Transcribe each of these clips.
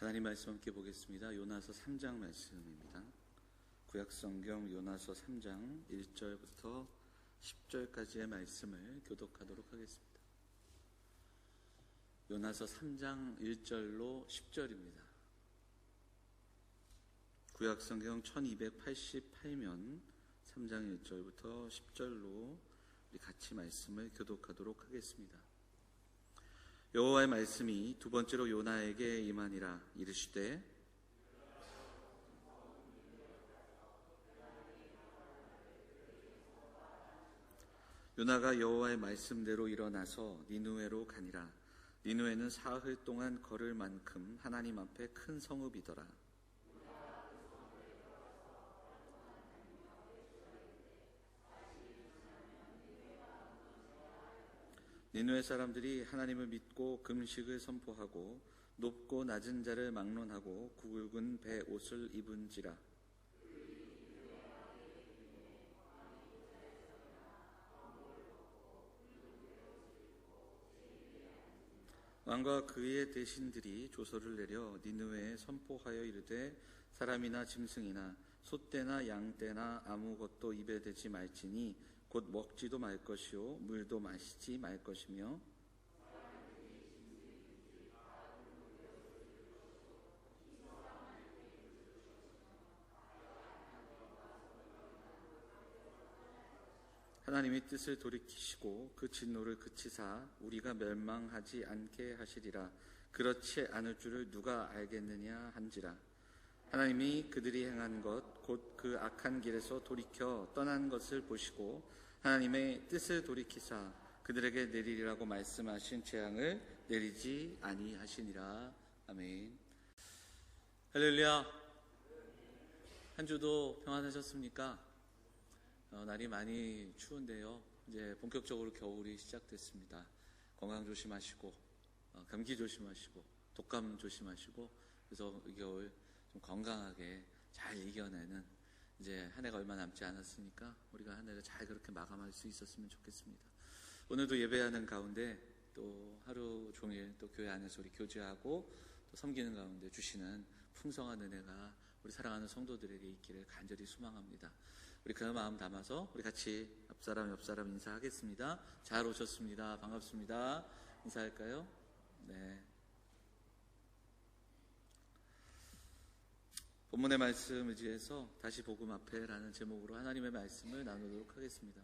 하나님 말씀 함께 보겠습니다. 요나서 3장 말씀입니다. 구약성경 요나서 3장 1절부터 10절까지의 말씀을 교독하도록 하겠습니다. 요나서 3장 1절로 10절입니다. 구약성경 1288면 3장 1절부터 10절로 우리 같이 말씀을 교독하도록 하겠습니다. 여호와의 말씀이 두 번째로 요나에게 임하니라. 이르시되 요나가 여호와의 말씀대로 일어나서 니느웨로 가니라. 니느웨는 사흘 동안 걸을 만큼 하나님 앞에 큰 성읍이더라. 니느웨 사람들이 하나님을 믿고 금식을 선포하고 높고 낮은 자를 막론하고 굵은 배 옷을 입은지라. 왕과 그의 대신들이 조서를 내려 니느웨에 선포하여 이르되 사람이나 짐승이나 소떼나 양떼나 아무것도 입에 대지 말지니 곧 먹지도 말 것이요 물도 마시지 말 것이며 하나님의 뜻을 돌이키시고 그 진노를 그치사 우리가 멸망하지 않게 하시리라. 그렇지 않을 줄을 누가 알겠느냐 한지라. 하나님이 그들이 행한 것 곧 그 악한 길에서 돌이켜 떠난 것을 보시고 하나님의 뜻을 돌이키사 그들에게 내리리라고 말씀하신 재앙을 내리지 아니하시니라. 아멘. 할렐루야. 한 주도 평안하셨습니까? 날이 많이 추운데요. 이제 본격적으로 겨울이 시작됐습니다. 건강 조심하시고 감기 조심하시고 독감 조심하시고 그래서 이 겨울 좀 건강하게 잘 이겨내는 이제 한 해가 얼마 남지 않았으니까 우리가 한 해를 잘 그렇게 마감할 수 있었으면 좋겠습니다. 오늘도 예배하는 가운데 또 하루 종일 또 교회 안에서 우리 교제하고 또 섬기는 가운데 주시는 풍성한 은혜가 우리 사랑하는 성도들에게 있기를 간절히 소망합니다. 우리 그 마음 담아서 우리 같이 옆사람 인사하겠습니다. 잘 오셨습니다. 반갑습니다. 인사할까요? 네. 본문의 말씀 의지해서 다시 복음 앞에라는 제목으로 하나님의 말씀을 나누도록 하겠습니다.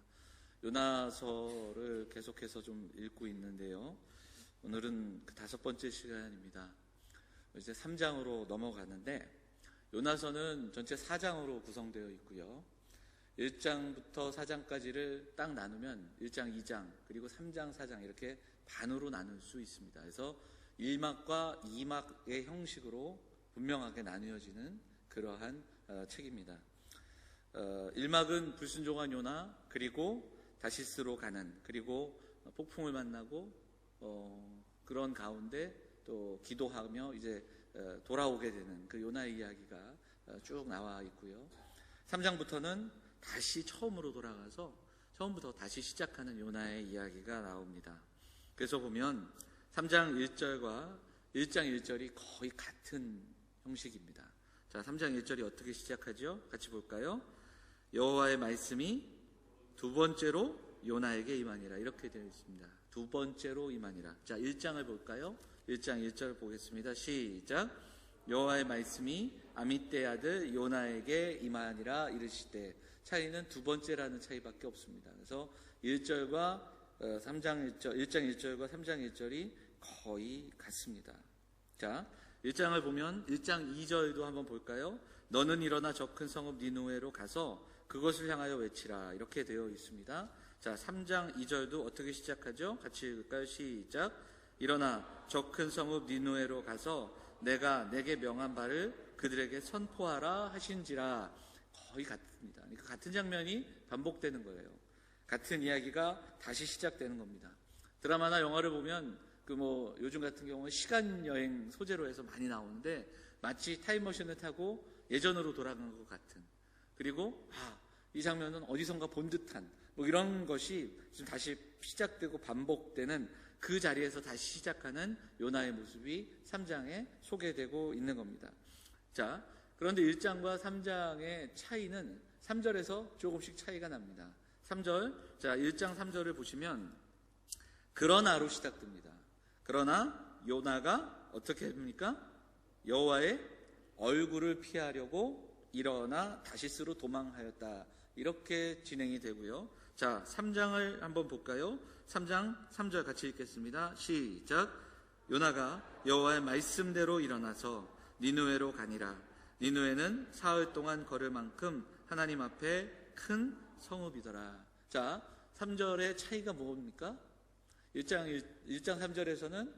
요나서를 계속해서 좀 읽고 있는데요. 오늘은 그 5번째 시간입니다. 이제 3장으로 넘어가는데 요나서는 전체 4장으로 구성되어 있고요. 1장부터 4장까지를 딱 나누면 1장, 2장, 그리고 3장, 4장 이렇게 반으로 나눌 수 있습니다. 그래서 1막과 2막의 형식으로 분명하게 나뉘어지는 그러한 책입니다. 1막은 불순종한 요나, 그리고 다시스로 가는, 그리고 폭풍을 만나고 그런 가운데 또 기도하며 이제 돌아오게 되는 그 요나의 이야기가 쭉 나와 있고요. 3장부터는 다시 처음으로 돌아가서 처음부터 다시 시작하는 요나의 이야기가 나옵니다. 그래서 보면 3장 1절과 1장 1절이 거의 같은 형식입니다. 자, 3장 1절이 어떻게 시작하죠? 같이 볼까요? 여호와의 말씀이 두 번째로 요나에게 임하니라. 이렇게 되어 있습니다. 두 번째로 임하니라. 자, 1장을 볼까요? 1장 1절 보겠습니다. 시작. 여호와의 말씀이 아미떼 아들 요나에게 임하니라. 이르시되. 차이는 두 번째라는 차이밖에 없습니다. 그래서 1장 1절과 3장 1절이 거의 같습니다. 자, 1장을 보면 1장 2절도 한번 볼까요? 너는 일어나 저 큰 성읍 니느웨로 가서 그것을 향하여 외치라. 이렇게 되어 있습니다. 자, 3장 2절도 어떻게 시작하죠? 같이 읽을까요? 시작. 일어나 저 큰 성읍 니느웨로 가서 내가 내게 명한 바를 그들에게 선포하라 하신지라. 거의 같습니다. 그러니까 같은 장면이 반복되는 거예요. 같은 이야기가 다시 시작되는 겁니다. 드라마나 영화를 보면 요즘 같은 경우는 시간 여행 소재로 해서 많이 나오는데 마치 타임머신을 타고 예전으로 돌아간 것 같은, 그리고 이 장면은 어디선가 본 듯한 이런 것이 지금 다시 시작되고 반복되는 그 자리에서 다시 시작하는 요나의 모습이 3장에 소개되고 있는 겁니다. 자, 그런데 1장과 3장의 차이는 3절에서 조금씩 차이가 납니다. 3절, 자, 1장 3절을 보시면 그러나로 시작됩니다. 그러나 요나가 어떻게 합니까? 여호와의 얼굴을 피하려고 일어나 다시스로 도망하였다. 이렇게 진행이 되고요. 자, 3장을 한번 볼까요? 3장 3절 같이 읽겠습니다. 시작. 요나가 여호와의 말씀대로 일어나서 니느웨로 가니라. 니느웨는 사흘 동안 걸을 만큼 하나님 앞에 큰 성읍이더라. 자, 3절의 차이가 뭡니까? 1장 3절에서는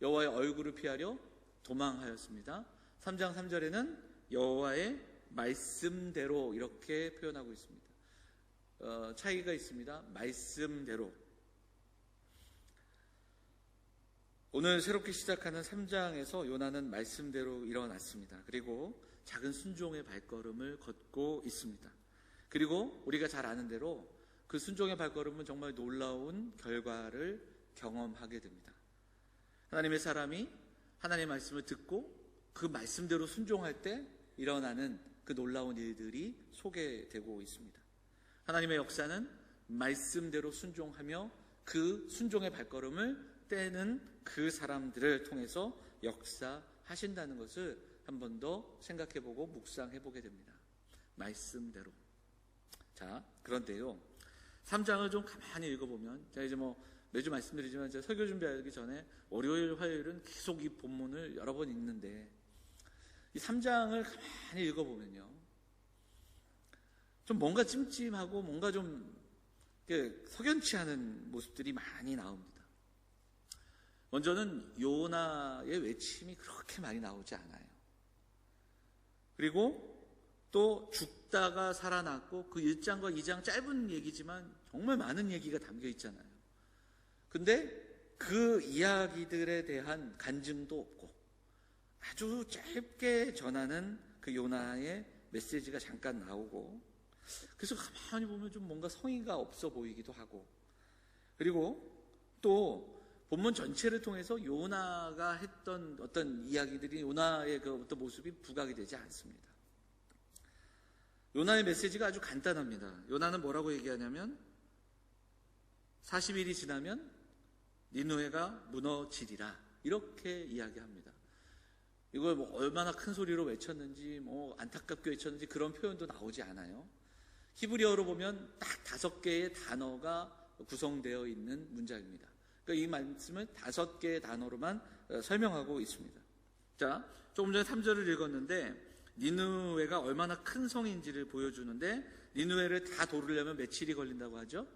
여호와의 얼굴을 피하려 도망하였습니다. 3장 3절에는 여호와의 말씀대로 이렇게 표현하고 있습니다. 차이가 있습니다. 말씀대로. 오늘 새롭게 시작하는 3장에서 요나는 말씀대로 일어났습니다. 그리고 작은 순종의 발걸음을 걷고 있습니다. 그리고 우리가 잘 아는 대로 그 순종의 발걸음은 정말 놀라운 결과를 경험하게 됩니다. 하나님의 사람이 하나님의 말씀을 듣고 그 말씀대로 순종할 때 일어나는 그 놀라운 일들이 소개되고 있습니다. 하나님의 역사는 말씀대로 순종하며 그 순종의 발걸음을 떼는 그 사람들을 통해서 역사하신다는 것을 한 번 더 생각해보고 묵상해보게 됩니다. 말씀대로. 자, 그런데요, 3장을 좀 가만히 읽어보면, 제가 이제 매주 말씀드리지만 제가 설교 준비하기 전에 월요일, 화요일은 계속 이 본문을 여러 번 읽는데 이 3장을 가만히 읽어보면요, 좀 뭔가 찜찜하고 뭔가 좀 석연치 않은 모습들이 많이 나옵니다. 먼저는 요나의 외침이 그렇게 많이 나오지 않아요. 그리고 또 죽다가 살아났고 그 1장과 2장 짧은 얘기지만 정말 많은 얘기가 담겨 있잖아요. 근데 그 이야기들에 대한 간증도 없고 아주 짧게 전하는 그 요나의 메시지가 잠깐 나오고, 그래서 가만히 보면 좀 뭔가 성의가 없어 보이기도 하고, 그리고 또 본문 전체를 통해서 요나가 했던 어떤 이야기들이 요나의 그 어떤 모습이 부각이 되지 않습니다. 요나의 메시지가 아주 간단합니다. 요나는 뭐라고 얘기하냐면 40일이 지나면 니느웨가 무너지리라, 이렇게 이야기합니다. 이걸 얼마나 큰 소리로 외쳤는지, 안타깝게 외쳤는지 그런 표현도 나오지 않아요. 히브리어로 보면 딱 5개의 단어가 구성되어 있는 문장입니다. 그러니까 이 말씀을 5개의 단어로만 설명하고 있습니다. 자, 조금 전에 3절을 읽었는데 니느웨가 얼마나 큰 성인지를 보여주는데, 니느웨를 다 도르려면 며칠이 걸린다고 하죠?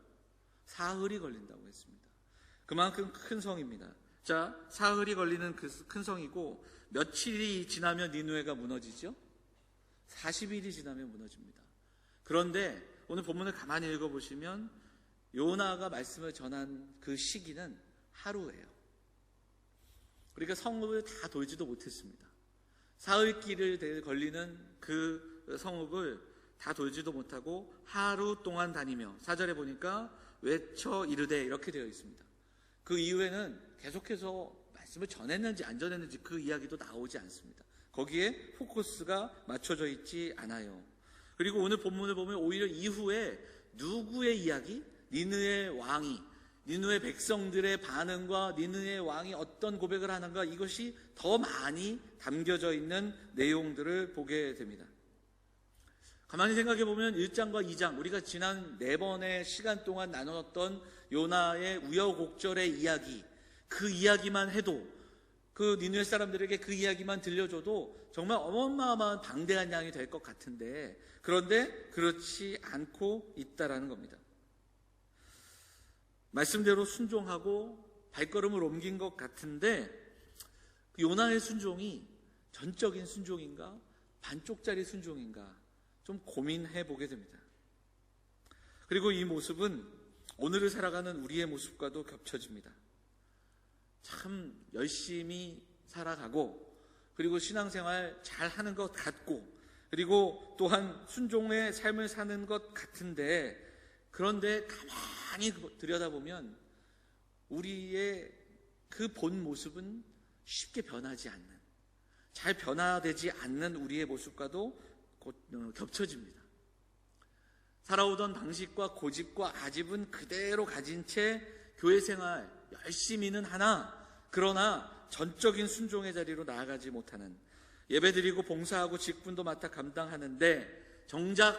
사흘이 걸린다고 했습니다. 그만큼 큰 성입니다. 자, 사흘이 걸리는 그 큰 성이고 며칠이 지나면 니느웨가 무너지죠? 40일이 지나면 무너집니다. 그런데 오늘 본문을 가만히 읽어보시면 요나가 말씀을 전한 그 시기는 하루예요. 그러니까 성읍을 다 돌지도 못했습니다. 사흘길을 걸리는 그 성읍을 다 돌지도 못하고 하루 동안 다니며, 4절에 보니까 외쳐 이르되 이렇게 되어 있습니다. 그 이후에는 계속해서 말씀을 전했는지 안 전했는지 그 이야기도 나오지 않습니다. 거기에 포커스가 맞춰져 있지 않아요. 그리고 오늘 본문을 보면 오히려 이후에 누구의 이야기? 니느웨 왕이, 니느웨 백성들의 반응과 니느웨 왕이 어떤 고백을 하는가, 이것이 더 많이 담겨져 있는 내용들을 보게 됩니다. 가만히 생각해 보면 1장과 2장, 우리가 지난 4번의 시간 동안 나눴던 요나의 우여곡절의 이야기, 그 이야기만 해도, 그 니느웨 사람들에게 그 이야기만 들려줘도 정말 어마어마한 방대한 양이 될 것 같은데, 그런데 그렇지 않고 있다라는 겁니다. 말씀대로 순종하고 발걸음을 옮긴 것 같은데, 요나의 순종이 전적인 순종인가 반쪽짜리 순종인가 좀 고민해 보게 됩니다. 그리고 이 모습은 오늘을 살아가는 우리의 모습과도 겹쳐집니다. 참 열심히 살아가고, 그리고 신앙생활 잘 하는 것 같고, 그리고 또한 순종의 삶을 사는 것 같은데, 그런데 가만히 들여다보면 우리의 그 본 모습은 쉽게 변하지 않는, 잘 변화되지 않는 우리의 모습과도 겹쳐집니다. 살아오던 방식과 고집과 아집은 그대로 가진 채 교회 생활 열심히는 하나, 그러나 전적인 순종의 자리로 나아가지 못하는, 예배드리고 봉사하고 직분도 맡아 감당하는데 정작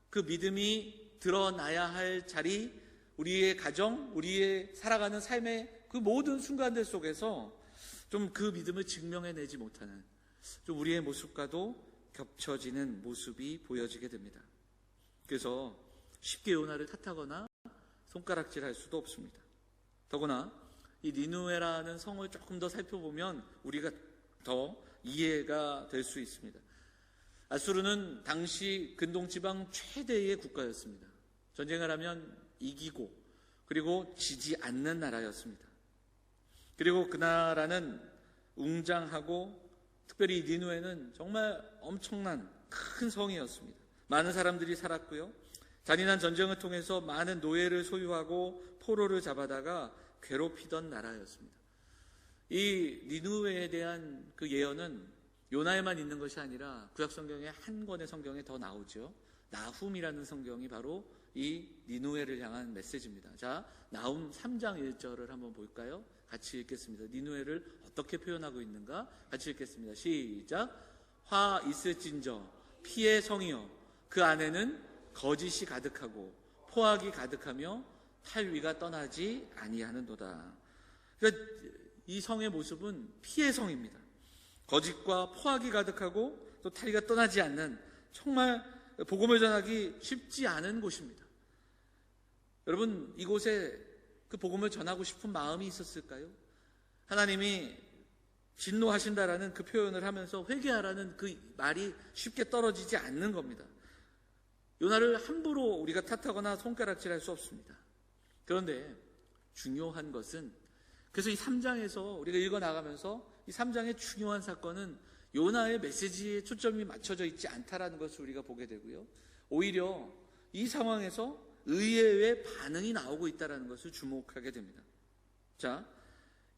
그 믿음이 드러나야 할 자리, 우리의 가정, 우리의 살아가는 삶의 그 모든 순간들 속에서 좀 그 믿음을 증명해내지 못하는, 좀 우리의 모습과도 겹쳐지는 모습이 보여지게 됩니다. 그래서 쉽게 요나를 탓하거나 손가락질할 수도 없습니다. 더구나 이 니느웨라는 성을 조금 더 살펴보면 우리가 더 이해가 될 수 있습니다. 아수르는 당시 근동지방 최대의 국가였습니다. 전쟁을 하면 이기고 그리고 지지 않는 나라였습니다. 그리고 그 나라는 웅장하고 특별히 니느웨는 정말 엄청난 큰 성이었습니다. 많은 사람들이 살았고요. 잔인한 전쟁을 통해서 많은 노예를 소유하고 포로를 잡아다가 괴롭히던 나라였습니다. 이 니느웨에 대한 그 예언은 요나에만 있는 것이 아니라 구약성경의 한 권의 성경에 더 나오죠. 나훔이라는 성경이 바로 이 니느웨를 향한 메시지입니다. 자, 나훔 3장 1절을 한번 볼까요? 같이 읽겠습니다. 니느웨를 어떻게 표현하고 있는가? 같이 읽겠습니다. 시작. 화 있을진저 피의 성이여, 그 안에는 거짓이 가득하고 포악이 가득하며 탈위가 떠나지 아니하는도다. 그러니까 이 성의 모습은 피의 성입니다. 거짓과 포악이 가득하고 또 탈위가 떠나지 않는, 정말 복음을 전하기 쉽지 않은 곳입니다. 여러분, 이곳에 그 복음을 전하고 싶은 마음이 있었을까요? 하나님이 진노하신다라는 그 표현을 하면서 회개하라는 그 말이 쉽게 떨어지지 않는 겁니다. 요나를 함부로 우리가 탓하거나 손가락질할 수 없습니다. 그런데 중요한 것은, 그래서 이 3장에서 우리가 읽어나가면서 이 3장의 중요한 사건은 요나의 메시지에 초점이 맞춰져 있지 않다라는 것을 우리가 보게 되고요. 오히려 이 상황에서 의외의 반응이 나오고 있다는 것을 주목하게 됩니다. 자,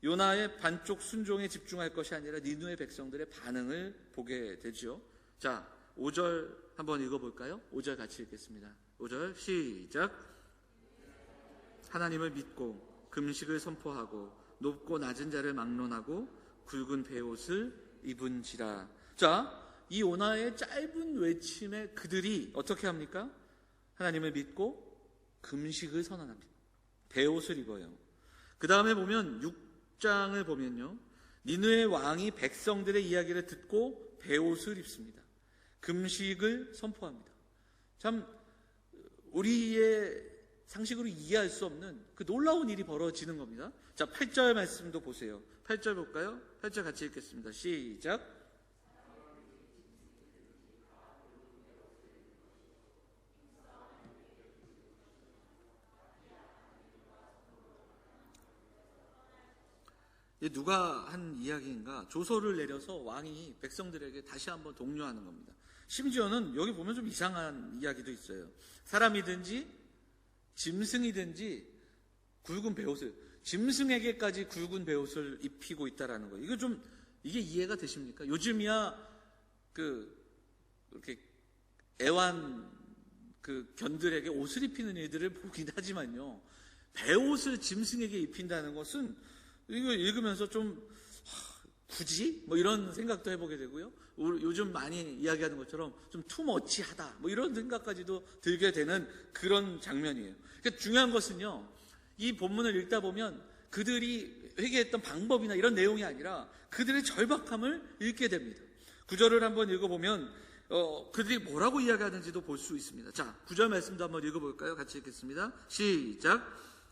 요나의 반쪽 순종에 집중할 것이 아니라 니느웨 백성들의 반응을 보게 되죠. 자, 5절 한번 읽어볼까요? 5절 같이 읽겠습니다. 5절 시작. 하나님을 믿고 금식을 선포하고 높고 낮은 자를 막론하고 굵은 베옷을 입은지라. 자, 이 요나의 짧은 외침에 그들이 어떻게 합니까? 하나님을 믿고 금식을 선언합니다. 베옷을 입어요. 그 다음에 보면 6장을 보면요, 니느웨 왕이 백성들의 이야기를 듣고 베옷을 입습니다. 금식을 선포합니다. 참 우리의 상식으로 이해할 수 없는 그 놀라운 일이 벌어지는 겁니다. 자, 8절 말씀도 보세요. 8절 볼까요? 8절 같이 읽겠습니다. 시작. 누가 한 이야기인가? 조서를 내려서 왕이 백성들에게 다시 한번 독려하는 겁니다. 심지어는 여기 보면 좀 이상한 이야기도 있어요. 사람이든지 짐승이든지 굵은 베옷을, 짐승에게까지 굵은 베옷을 입히고 있다라는 거예요. 이게 이해가 되십니까? 요즘이야 이렇게 애완 견들에게 옷을 입히는 일들을 보긴 하지만요, 베옷을 짐승에게 입힌다는 것은 이거 읽으면서 좀 굳이? 이런 생각도 해보게 되고요. 요즘 많이 이야기하는 것처럼 좀 투머치하다 이런 생각까지도 들게 되는 그런 장면이에요. 그러니까 중요한 것은요, 이 본문을 읽다 보면 그들이 회개했던 방법이나 이런 내용이 아니라 그들의 절박함을 읽게 됩니다. 9절을 한번 읽어보면 그들이 뭐라고 이야기하는지도 볼 수 있습니다. 자, 9절 말씀도 한번 읽어볼까요? 같이 읽겠습니다. 시작.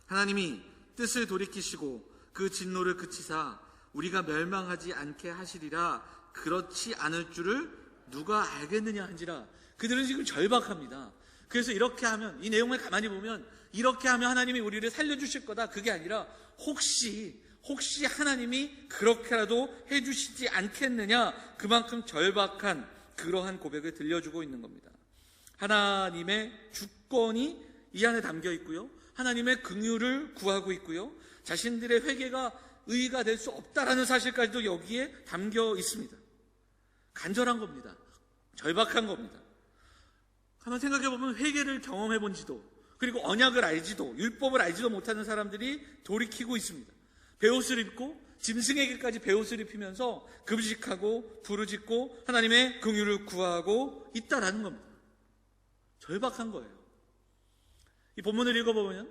하나님이 뜻을 돌이키시고 그 진노를 그치사 우리가 멸망하지 않게 하시리라. 그렇지 않을 줄을 누가 알겠느냐 한지라. 그들은 지금 절박합니다. 그래서 이렇게 하면, 이 내용을 가만히 보면 이렇게 하면 하나님이 우리를 살려주실 거다, 그게 아니라 혹시 하나님이 그렇게라도 해주시지 않겠느냐, 그만큼 절박한 그러한 고백을 들려주고 있는 겁니다. 하나님의 주권이 이 안에 담겨 있고요, 하나님의 긍휼을 구하고 있고요, 자신들의 회개가 의가 될 수 없다라는 사실까지도 여기에 담겨 있습니다. 간절한 겁니다. 절박한 겁니다. 한번 생각해보면 회개를 경험해본 지도, 그리고 언약을 알지도, 율법을 알지도 못하는 사람들이 돌이키고 있습니다. 베옷을 입고 짐승에게까지 베옷을 입히면서 금식하고 부르짖고 하나님의 긍휼을 구하고 있다라는 겁니다. 절박한 거예요. 이 본문을 읽어보면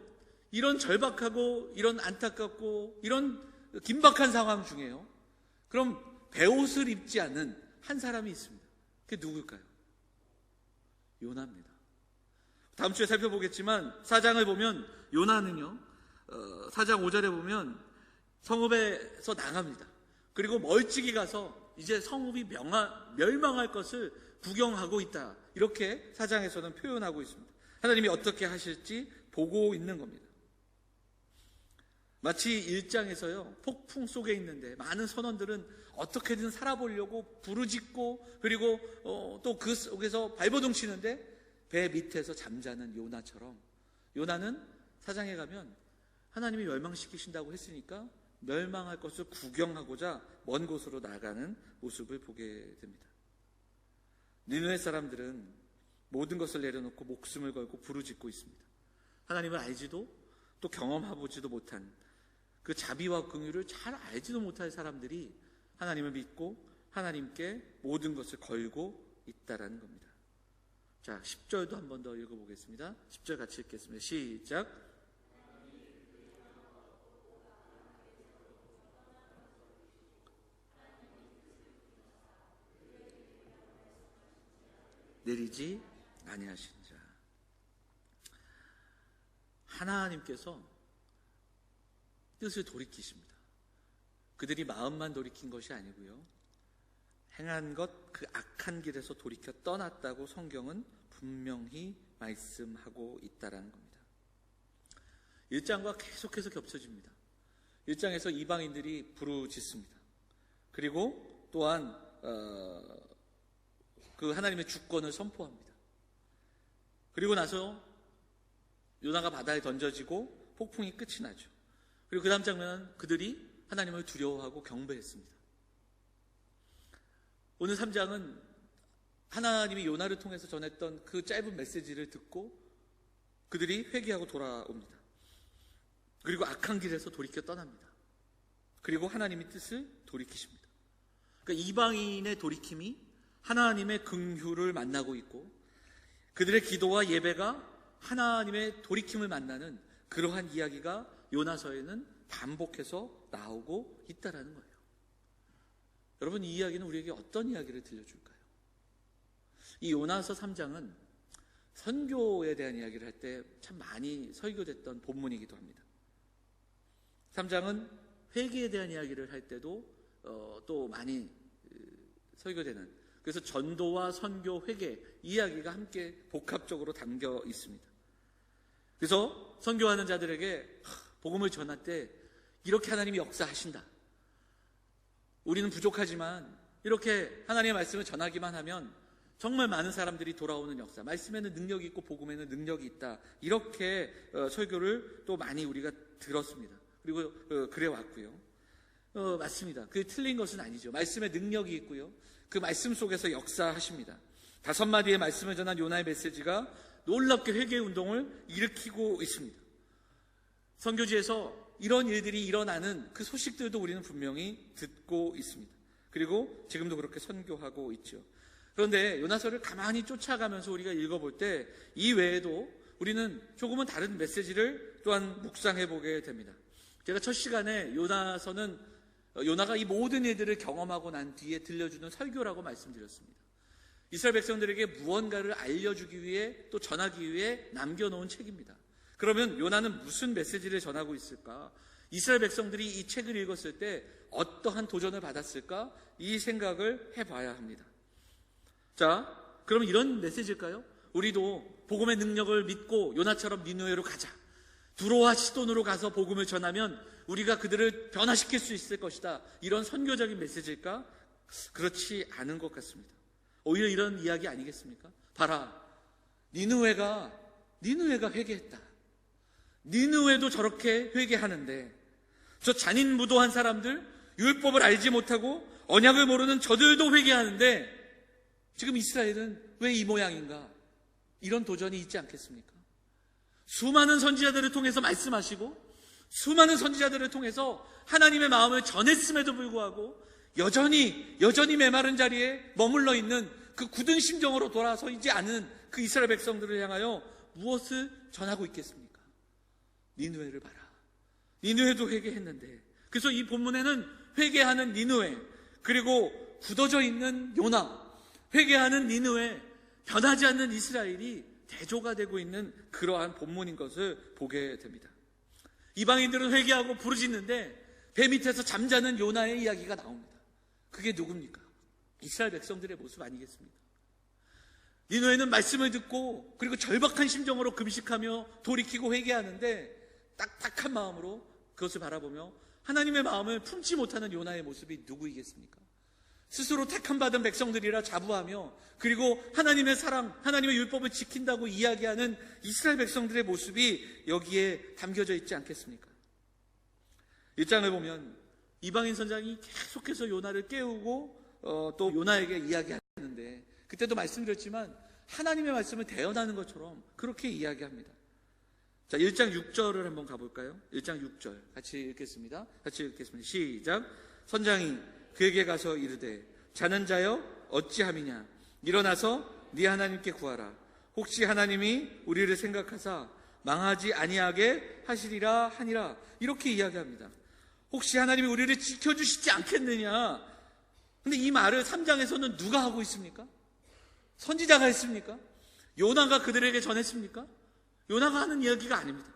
이런 절박하고 이런 안타깝고 이런 긴박한 상황 중에요, 그럼 베옷을 입지 않는 한 사람이 있습니다. 그게 누굴까요? 요나입니다. 다음 주에 살펴보겠지만 4장을 보면 요나는요, 4장 5절에 보면 성읍에서 나갑니다. 그리고 멀찍이 가서 이제 성읍이 멸망할 것을 구경하고 있다, 이렇게 4장에서는 표현하고 있습니다. 하나님이 어떻게 하실지 보고 있는 겁니다. 마치 1장에서요, 폭풍 속에 있는데 많은 선원들은 어떻게든 살아보려고 부르짖고 그리고 또 그 속에서 발버둥 치는데 배 밑에서 잠자는 요나처럼, 요나는 4장에 가면 하나님이 멸망시키신다고 했으니까 멸망할 것을 구경하고자 먼 곳으로 나가는 모습을 보게 됩니다. 니느웨 사람들은 모든 것을 내려놓고 목숨을 걸고 부르짖고 있습니다. 하나님을 알지도 또 경험해보지도 못한 그 자비와 긍휼을 잘 알지도 못할 사람들이 하나님을 믿고 하나님께 모든 것을 걸고 있다라는 겁니다. 자, 10절도 한 번 더 읽어보겠습니다. 10절 같이 읽겠습니다. 시작. 내리지 아니하신 자. 하나님께서 뜻을 돌이키십니다. 그들이 마음만 돌이킨 것이 아니고요, 행한 것, 그 악한 길에서 돌이켜 떠났다고 성경은 분명히 말씀하고 있다라는 겁니다. 1장과 계속해서 겹쳐집니다. 1장에서 이방인들이 부르짖습니다. 그리고 또한 그 하나님의 주권을 선포합니다. 그리고 나서 요나가 바다에 던져지고 폭풍이 끝이 나죠. 그리고 그 다음 장면은 그들이 하나님을 두려워하고 경배했습니다. 오늘 3장은 하나님이 요나를 통해서 전했던 그 짧은 메시지를 듣고 그들이 회개하고 돌아옵니다. 그리고 악한 길에서 돌이켜 떠납니다. 그리고 하나님의 뜻을 돌이키십니다. 그러니까 이방인의 돌이킴이 하나님의 긍휼을 만나고 있고, 그들의 기도와 예배가 하나님의 돌이킴을 만나는 그러한 이야기가 요나서에는 반복해서 나오고 있다라는 거예요. 여러분, 이 이야기는 우리에게 어떤 이야기를 들려줄까요? 이 요나서 3장은 선교에 대한 이야기를 할 때 참 많이 설교됐던 본문이기도 합니다. 3장은 회개에 대한 이야기를 할 때도 또 많이 설교되는, 그래서 전도와 선교, 회개 이야기가 함께 복합적으로 담겨 있습니다. 그래서 선교하는 자들에게 복음을 전할 때 이렇게 하나님이 역사하신다, 우리는 부족하지만 이렇게 하나님의 말씀을 전하기만 하면 정말 많은 사람들이 돌아오는 역사, 말씀에는 능력이 있고 복음에는 능력이 있다, 이렇게 설교를 또 많이 우리가 들었습니다. 그리고 그래 왔고요. 맞습니다. 그게 틀린 것은 아니죠. 말씀에 능력이 있고요, 그 말씀 속에서 역사하십니다. 5마디의 말씀을 전한 요나의 메시지가 놀랍게 회개 운동을 일으키고 있습니다. 선교지에서 이런 일들이 일어나는 그 소식들도 우리는 분명히 듣고 있습니다. 그리고 지금도 그렇게 선교하고 있죠. 그런데 요나서를 가만히 쫓아가면서 우리가 읽어볼 때 이 외에도 우리는 조금은 다른 메시지를 또한 묵상해 보게 됩니다. 제가 첫 시간에 요나가 이 모든 일들을 경험하고 난 뒤에 들려주는 설교라고 말씀드렸습니다. 이스라엘 백성들에게 무언가를 알려주기 위해 또 전하기 위해 남겨놓은 책입니다. 그러면 요나는 무슨 메시지를 전하고 있을까? 이스라엘 백성들이 이 책을 읽었을 때 어떠한 도전을 받았을까? 이 생각을 해봐야 합니다. 자, 그럼 이런 메시지일까요? 우리도 복음의 능력을 믿고 요나처럼 니느웨로 가자, 두로와 시돈으로 가서 복음을 전하면 우리가 그들을 변화시킬 수 있을 것이다, 이런 선교적인 메시지일까? 그렇지 않은 것 같습니다. 오히려 이런 이야기 아니겠습니까? 봐라, 니느웨가 회개했다, 니느웨도 저렇게 회개하는데 저 잔인무도한 사람들, 율법을 알지 못하고 언약을 모르는 저들도 회개하는데 지금 이스라엘은 왜 이 모양인가? 이런 도전이 있지 않겠습니까? 수많은 선지자들을 통해서 말씀하시고 수많은 선지자들을 통해서 하나님의 마음을 전했음에도 불구하고 여전히 메마른 자리에 머물러 있는 그 굳은 심정으로 돌아서지 않은 그 이스라엘 백성들을 향하여 무엇을 전하고 있겠습니까? 니느웨를 봐라. 니느웨도 회개했는데. 그래서 이 본문에는 회개하는 니느웨, 그리고 굳어져 있는 요나, 회개하는 니느웨, 변하지 않는 이스라엘이 대조가 되고 있는 그러한 본문인 것을 보게 됩니다. 이방인들은 회개하고 부르짖는데 배 밑에서 잠자는 요나의 이야기가 나옵니다. 그게 누굽니까? 이스라엘 백성들의 모습 아니겠습니까? 니느웨는 말씀을 듣고 그리고 절박한 심정으로 금식하며 돌이키고 회개하는데 딱딱한 마음으로 그것을 바라보며 하나님의 마음을 품지 못하는 요나의 모습이 누구이겠습니까? 스스로 택함받은 백성들이라 자부하며 그리고 하나님의 사랑, 하나님의 율법을 지킨다고 이야기하는 이스라엘 백성들의 모습이 여기에 담겨져 있지 않겠습니까? 1장을 보면 이방인 선장이 계속해서 요나를 깨우고 또 요나에게 이야기하는데 그때도 말씀드렸지만 하나님의 말씀을 대언하는 것처럼 그렇게 이야기합니다. 자, 1장 6절을 한번 가볼까요? 1장 6절 같이 읽겠습니다. 시작. 선장이 그에게 가서 이르되 자는 자여 어찌함이냐 일어나서 네 하나님께 구하라. 혹시 하나님이 우리를 생각하사 망하지 아니하게 하시리라 하니라. 이렇게 이야기합니다. 혹시 하나님이 우리를 지켜주시지 않겠느냐. 근데 이 말을 3장에서는 누가 하고 있습니까? 선지자가 했습니까? 요나가 그들에게 전했습니까? 요나가 하는 이야기가 아닙니다.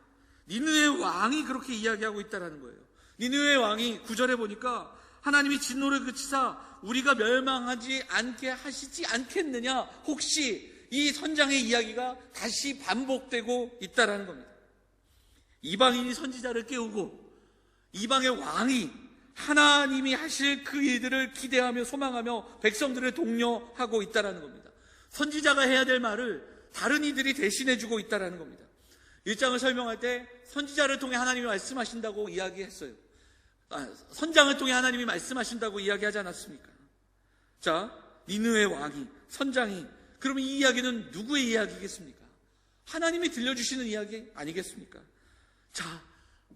니느웨 왕이 그렇게 이야기하고 있다는 거예요. 니느웨 왕이 9절에 보니까 하나님이 진노를 그치사 우리가 멸망하지 않게 하시지 않겠느냐. 혹시 이 선장의 이야기가 다시 반복되고 있다는 겁니다. 이방인이 선지자를 깨우고 이방의 왕이 하나님이 하실 그 일들을 기대하며 소망하며 백성들을 독려하고 있다는 겁니다. 선지자가 해야 될 말을 다른 이들이 대신해주고 있다는 겁니다. 1장을 설명할 때 선지자를 통해 하나님이 말씀하신다고 이야기했어요. 선장을 통해 하나님이 말씀하신다고 이야기하지 않았습니까? 자, 니느웨 왕이, 선장이, 그러면 이 이야기는 누구의 이야기겠습니까? 하나님이 들려주시는 이야기 아니겠습니까? 자,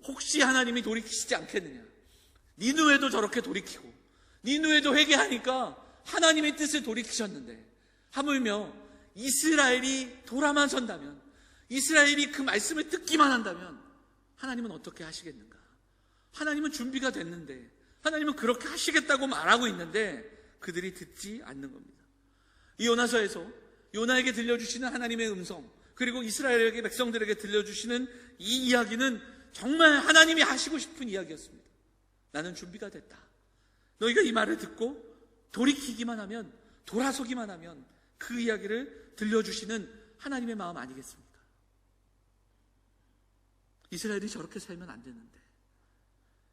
혹시 하나님이 돌이키시지 않겠느냐? 니느웨도 저렇게 돌이키고 니느웨도 회개하니까 하나님의 뜻을 돌이키셨는데 하물며 이스라엘이 돌아만 선다면, 이스라엘이 그 말씀을 듣기만 한다면 하나님은 어떻게 하시겠는가? 하나님은 준비가 됐는데, 하나님은 그렇게 하시겠다고 말하고 있는데 그들이 듣지 않는 겁니다. 이 요나서에서 요나에게 들려주시는 하나님의 음성, 그리고 이스라엘에게, 백성들에게 들려주시는 이 이야기는 정말 하나님이 하시고 싶은 이야기였습니다. 나는 준비가 됐다. 너희가 이 말을 듣고 돌이키기만 하면, 돌아서기만 하면 그 이야기를 들려주시는 하나님의 마음 아니겠습니까? 이스라엘이 저렇게 살면 안 되는데,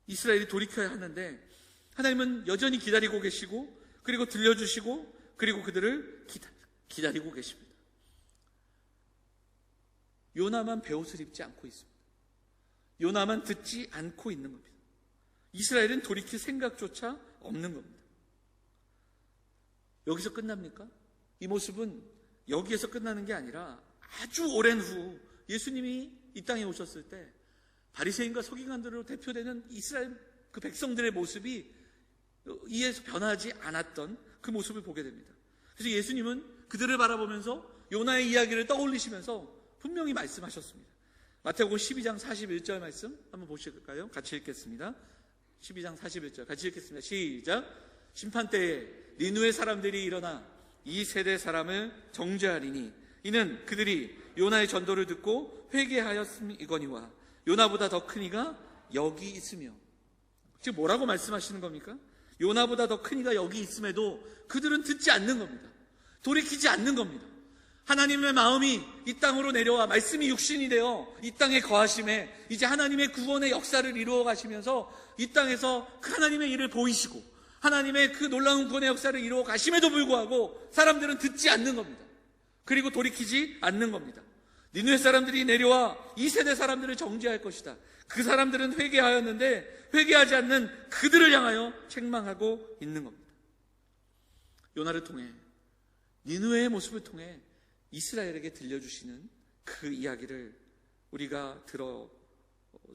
이스라엘이 돌이켜야 하는데 하나님은 여전히 기다리고 계시고 그리고 들려주시고 그리고 그들을 기다리고 계십니다. 요나만 베옷을 입지 않고 있습니다. 요나만 듣지 않고 있는 겁니다. 이스라엘은 돌이킬 생각조차 없는 겁니다. 여기서 끝납니까? 이 모습은 여기에서 끝나는 게 아니라 아주 오랜 후 예수님이 이 땅에 오셨을 때 바리새인과 서기관들로 대표되는 이스라엘 그 백성들의 모습이 이에서 변하지 않았던 그 모습을 보게 됩니다. 그래서 예수님은 그들을 바라보면서 요나의 이야기를 떠올리시면서 분명히 말씀하셨습니다. 마태복음 12장 41절 말씀 한번 보실까요? 같이 읽겠습니다. 12장 41절 같이 읽겠습니다. 시작. 심판때에 니느웨 사람들이 일어나 이 세대 사람을 정죄하리니 이는 그들이 요나의 전도를 듣고 회개하였음이거니와 요나보다 더 큰 이가 여기 있으며. 지금 뭐라고 말씀하시는 겁니까? 요나보다 더 큰 이가 여기 있음에도 그들은 듣지 않는 겁니다. 돌이키지 않는 겁니다. 하나님의 마음이 이 땅으로 내려와 말씀이 육신이 되어 이 땅에 거하심에 이제 하나님의 구원의 역사를 이루어 가시면서 이 땅에서 그 하나님의 일을 보이시고 하나님의 그 놀라운 구원의 역사를 이루어 가심에도 불구하고 사람들은 듣지 않는 겁니다. 그리고 돌이키지 않는 겁니다. 니느웨 사람들이 내려와 이 세대 사람들을 정죄할 것이다. 그 사람들은 회개하였는데 회개하지 않는 그들을 향하여 책망하고 있는 겁니다. 요나를 통해, 니느웨의 모습을 통해 이스라엘에게 들려주시는 그 이야기를 우리가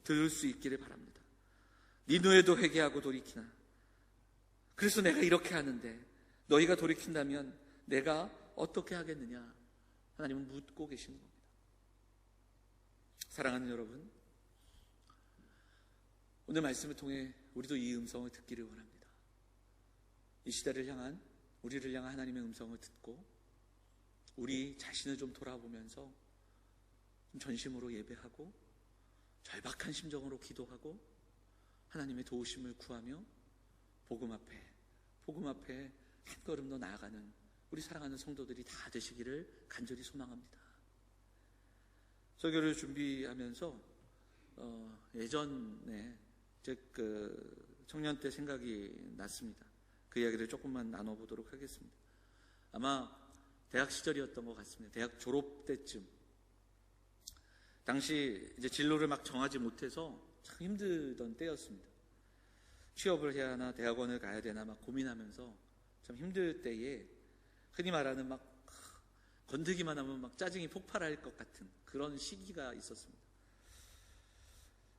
들을 수 있기를 바랍니다. 니느웨도 회개하고 돌이키나. 그래서 내가 이렇게 하는데 너희가 돌이킨다면 내가 어떻게 하겠느냐? 하나님은 묻고 계시는 겁니다. 사랑하는 여러분, 오늘 말씀을 통해 우리도 이 음성을 듣기를 원합니다. 이 시대를 향한, 우리를 향한 하나님의 음성을 듣고 우리 자신을 좀 돌아보면서 좀 전심으로 예배하고 절박한 심정으로 기도하고 하나님의 도우심을 구하며 복음 앞에 한 걸음 더 나아가는 우리 사랑하는 성도들이 다 되시기를 간절히 소망합니다. 설교를 준비하면서 예전에 제 청년 때 생각이 났습니다. 그 이야기를 조금만 나눠보도록 하겠습니다. 아마 대학 시절이었던 것 같습니다. 대학 졸업 때쯤. 당시 이제 진로를 막 정하지 못해서 참 힘들던 때였습니다. 취업을 해야 하나 대학원을 가야 되나 막 고민하면서 참 힘들 때에 흔히 말하는 막 건드기만 하면 막 짜증이 폭발할 것 같은 그런 시기가 있었습니다.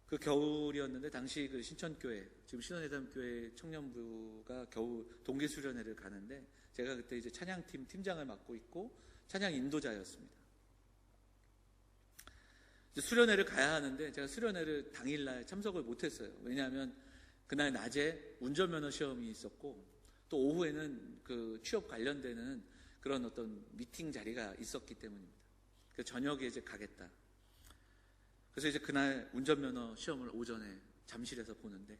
그 겨울이었는데 당시 그 신천교회, 지금 신원회담교회 청년부가 겨우 동계수련회를 가는데 제가 그때 이제 찬양팀 팀장을 맡고 있고 찬양 인도자였습니다. 이제 수련회를 가야 하는데 제가 수련회를 당일날 참석을 못했어요. 왜냐하면 그날 낮에 운전면허 시험이 있었고 또 오후에는 그 취업 관련되는 그런 어떤 미팅 자리가 있었기 때문입니다. 그래서 저녁에 이제 가겠다. 그래서 이제 그날 운전면허 시험을 오전에 잠실에서 보는데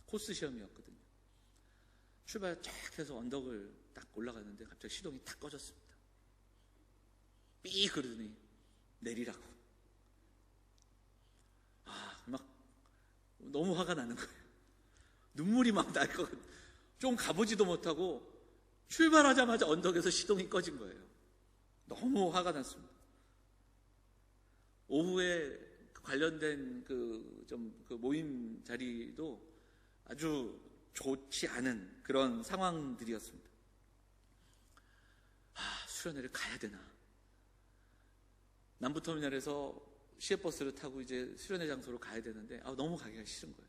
코스 시험이었거든요. 출발 쫙 해서 언덕을 딱 올라가는데 갑자기 시동이 탁 꺼졌습니다. 삐 그러더니 내리라고. 막 너무 화가 나는 거예요. 눈물이 막 날 것 같아요. 좀 가보지도 못하고 출발하자마자 언덕에서 시동이 꺼진 거예요. 너무 화가 났습니다. 오후에 관련된 그 모임 자리도 아주 좋지 않은 그런 상황들이었습니다. 수련회를 가야 되나? 남부터미널에서 시외버스를 타고 이제 수련회 장소로 가야 되는데 너무 가기가 싫은 거예요.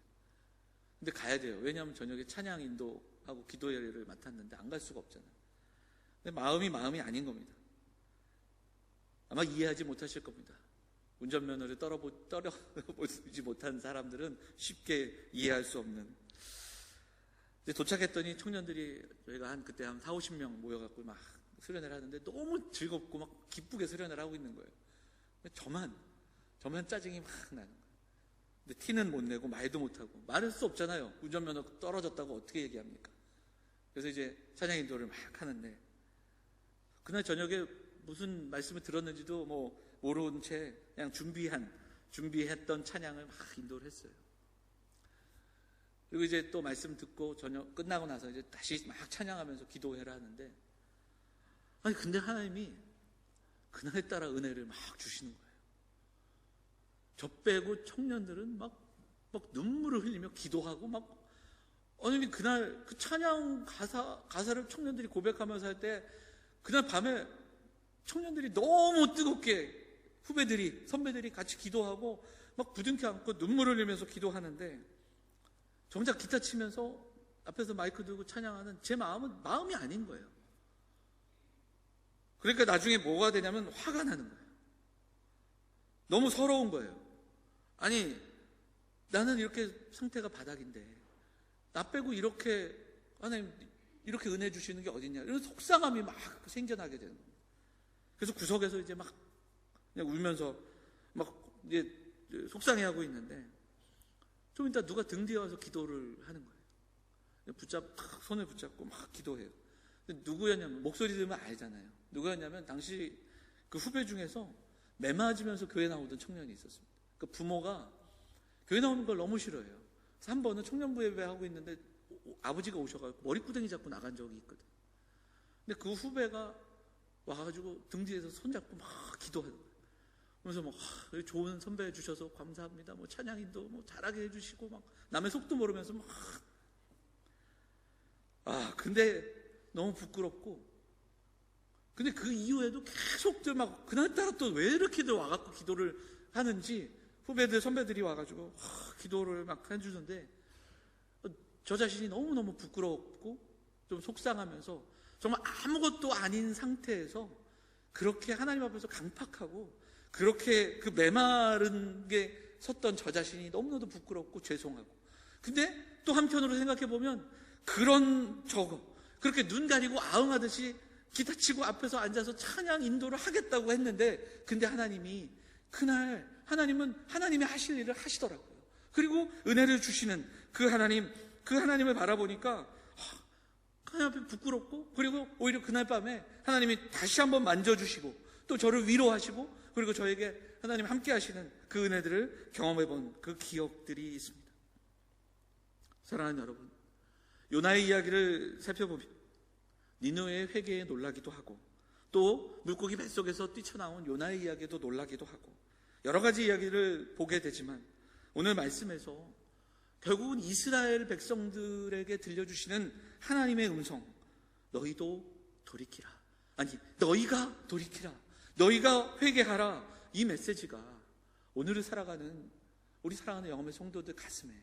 근데 가야 돼요. 왜냐하면 저녁에 찬양 인도하고 기도 예배를 맡았는데 안 갈 수가 없잖아요. 근데 마음이 아닌 겁니다. 아마 이해하지 못하실 겁니다. 운전면허를 떨어보지 못한 사람들은 쉽게 이해할 수 없는. 이제 도착했더니 청년들이 저희가 그때 한 40-50명 모여갖고 막 수련회를 하는데 너무 즐겁고 막 기쁘게 수련회를 하고 있는 거예요. 저만 짜증이 막 나는 거예요. 근데 티는 못 내고 말도 못하고 말할 수 없잖아요. 운전면허 떨어졌다고 어떻게 얘기합니까? 그래서 이제 찬양 인도를 막 하는데 그날 저녁에 무슨 말씀을 들었는지도 모르는 채 그냥 준비했던 찬양을 막 인도를 했어요. 그리고 이제 또 말씀 듣고 저녁 끝나고 나서 이제 다시 막 찬양하면서 기도해라 하는데 근데 하나님이 그날따라 은혜를 막 주시는 거예요. 저 빼고 청년들은 막 눈물을 흘리며 기도하고 그날 그 찬양 가사를 청년들이 고백하면서 할 때 그날 밤에 청년들이 너무 뜨겁게 후배들이 선배들이 같이 기도하고 막 부둥켜 안고 눈물을 흘리면서 기도하는데 정작 기타 치면서 앞에서 마이크 들고 찬양하는 제 마음이 아닌 거예요. 그러니까 나중에 뭐가 되냐면 화가 나는 거예요. 너무 서러운 거예요. 아니 나는 이렇게 상태가 바닥인데 나 빼고 이렇게 하나님 이렇게 은혜 주시는 게 어딨냐 이런 속상함이 막 생겨나게 되는 거예요. 그래서 구석에서 이제 막 그냥 울면서 막 이제 속상해하고 있는데 좀 이따 누가 등 뒤에 와서 기도를 하는 거예요. 손을 붙잡고 막 기도해요. 누구였냐면 목소리 들으면 알잖아요. 누구였냐면 당시 그 후배 중에서 매 맞으면서 교회 나오던 청년이 있었습니다. 그 부모가 교회 나오는 걸 너무 싫어해요. 그래서 한 번은 청년부 예배하고 있는데 아버지가 오셔가지고 머리구덩이 잡고 나간 적이 있거든. 근데 그 후배가 와가지고 등 뒤에서 손잡고 막 기도하는 거예요. 그러면서 뭐 좋은 선배해 주셔서 감사합니다. 뭐 찬양인도 뭐 잘하게 해주시고 막 남의 속도 모르면서 막 근데 너무 부끄럽고, 근데 그 이후에도 계속 막 그날따라 또 왜 이렇게들 와갖고 기도를 하는지 후배들 선배들이 와가지고 기도를 막 해주는데 저 자신이 너무너무 부끄럽고 좀 속상하면서 정말 아무것도 아닌 상태에서 그렇게 하나님 앞에서 강팍하고 그렇게 그 메마른 게 섰던 저 자신이 너무나도 부끄럽고 죄송하고, 근데 또 한편으로 생각해보면 그런 그렇게 눈 가리고 아웅하듯이 기타 치고 앞에서 앉아서 찬양 인도를 하겠다고 했는데, 근데 하나님이 그날 하나님이 하실 일을 하시더라고요. 그리고 은혜를 주시는 그 하나님을 바라보니까 하나님 앞에 부끄럽고, 그리고 오히려 그날 밤에 하나님이 다시 한번 만져주시고 또 저를 위로하시고, 그리고 저에게 하나님 함께 하시는 그 은혜들을 경험해본 그 기억들이 있습니다. 사랑하는 여러분, 요나의 이야기를 살펴보면 니느웨의 회개에 놀라기도 하고, 또 물고기 뱃속에서 뛰쳐나온 요나의 이야기에도 놀라기도 하고, 여러 가지 이야기를 보게 되지만 오늘 말씀에서 결국은 이스라엘 백성들에게 들려주시는 하나님의 음성, 너희도 돌이키라, 너희가 돌이키라, 너희가 회개하라, 이 메시지가 오늘을 살아가는 우리 사랑하는 영혼의 성도들 가슴에,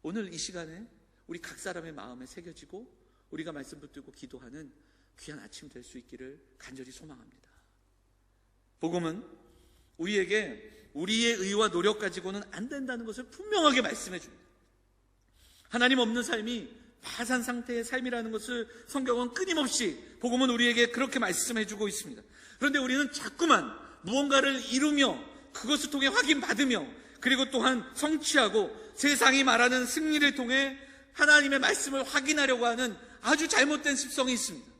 오늘 이 시간에 우리 각 사람의 마음에 새겨지고 우리가 말씀 붙들고 기도하는 귀한 아침 될 수 있기를 간절히 소망합니다. 복음은 우리에게 우리의 의와 노력 가지고는 안 된다는 것을 분명하게 말씀해 줍니다. 하나님 없는 삶이 파산 상태의 삶이라는 것을 성경은 끊임없이, 복음은 우리에게 그렇게 말씀해 주고 있습니다. 그런데 우리는 자꾸만 무언가를 이루며 그것을 통해 확인받으며, 그리고 또한 성취하고 세상이 말하는 승리를 통해 하나님의 말씀을 확인하려고 하는 아주 잘못된 습성이 있습니다.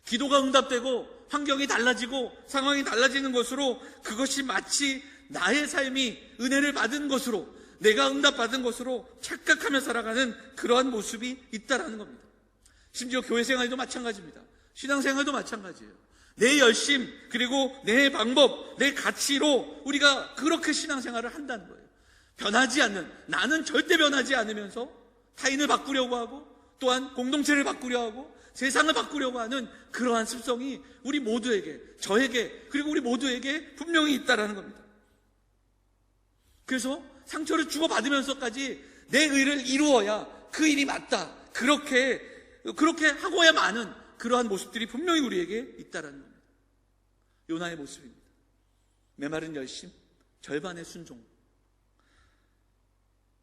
기도가 응답되고 환경이 달라지고 상황이 달라지는 것으로 그것이 마치 나의 삶이 은혜를 받은 것으로, 내가 응답받은 것으로 착각하며 살아가는 그러한 모습이 있다라는 겁니다. 심지어 교회 생활도 마찬가지입니다. 신앙생활도 마찬가지예요. 내 열심, 그리고 내 방법, 내 가치로 우리가 그렇게 신앙생활을 한다는 거예요. 변하지 않는, 나는 절대 변하지 않으면서 타인을 바꾸려고 하고 또한 공동체를 바꾸려 하고 세상을 바꾸려고 하는 그러한 습성이 우리 모두에게, 저에게, 그리고 우리 모두에게 분명히 있다라는 겁니다. 그래서 상처를 주고받으면서까지 내 의를 이루어야 그 일이 맞다, 그렇게 하고야마는 그러한 모습들이 분명히 우리에게 있다라는 겁니다. 요나의 모습입니다. 메마른 열심, 절반의 순종.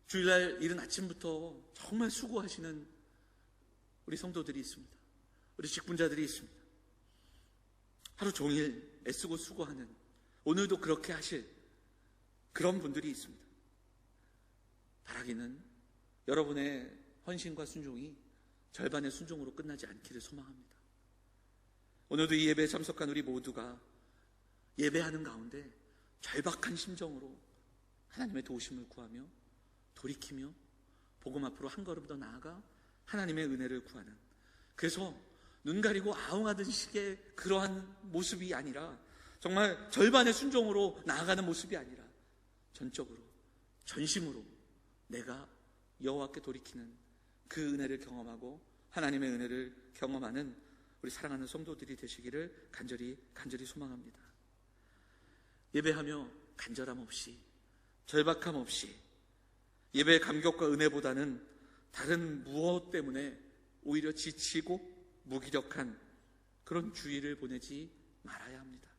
주일날 이른 아침부터 정말 수고하시는 우리 성도들이 있습니다. 우리 직분자들이 있습니다. 하루 종일 애쓰고 수고하는, 오늘도 그렇게 하실 그런 분들이 있습니다. 바라기는 여러분의 헌신과 순종이 절반의 순종으로 끝나지 않기를 소망합니다. 오늘도 이 예배에 참석한 우리 모두가 예배하는 가운데 절박한 심정으로 하나님의 도우심을 구하며 돌이키며 복음 앞으로 한 걸음 더 나아가 하나님의 은혜를 구하는, 그래서 눈 가리고 아웅하던 식의 그러한 모습이 아니라 정말 절반의 순종으로 나아가는 모습이 아니라 전적으로, 전심으로 내가 여호와께 돌이키는 그 은혜를 경험하고 하나님의 은혜를 경험하는 우리 사랑하는 성도들이 되시기를 간절히 소망합니다. 예배하며 간절함 없이, 절박함 없이, 예배의 감격과 은혜보다는 다른 무엇 때문에 오히려 지치고 무기력한 그런 주의를 보내지 말아야 합니다.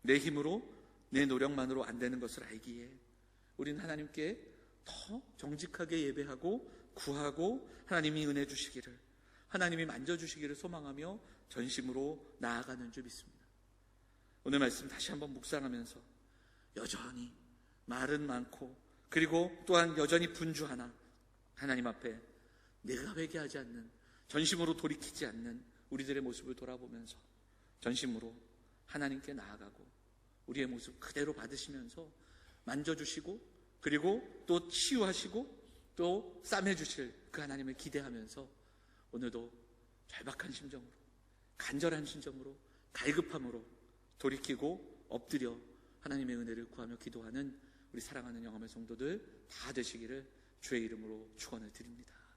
내 힘으로, 내 노력만으로 안 되는 것을 알기에 우리는 하나님께 더 정직하게 예배하고 구하고 하나님이 은혜 주시기를, 하나님이 만져주시기를 소망하며 전심으로 나아가는 줄 믿습니다. 오늘 말씀 다시 한번 묵상하면서 여전히 말은 많고, 그리고 또한 여전히 분주하나 하나님 앞에 내가 회개하지 않는, 전심으로 돌이키지 않는 우리들의 모습을 돌아보면서 전심으로 하나님께 나아가고 우리의 모습 그대로 받으시면서 만져주시고, 그리고 또 치유하시고 또 싸매주실 그 하나님을 기대하면서 오늘도 절박한 심정으로, 간절한 심정으로, 갈급함으로 돌이키고 엎드려 하나님의 은혜를 구하며 기도하는 우리 사랑하는 영암의 성도들 다 되시기를 주의 이름으로 축원을 드립니다.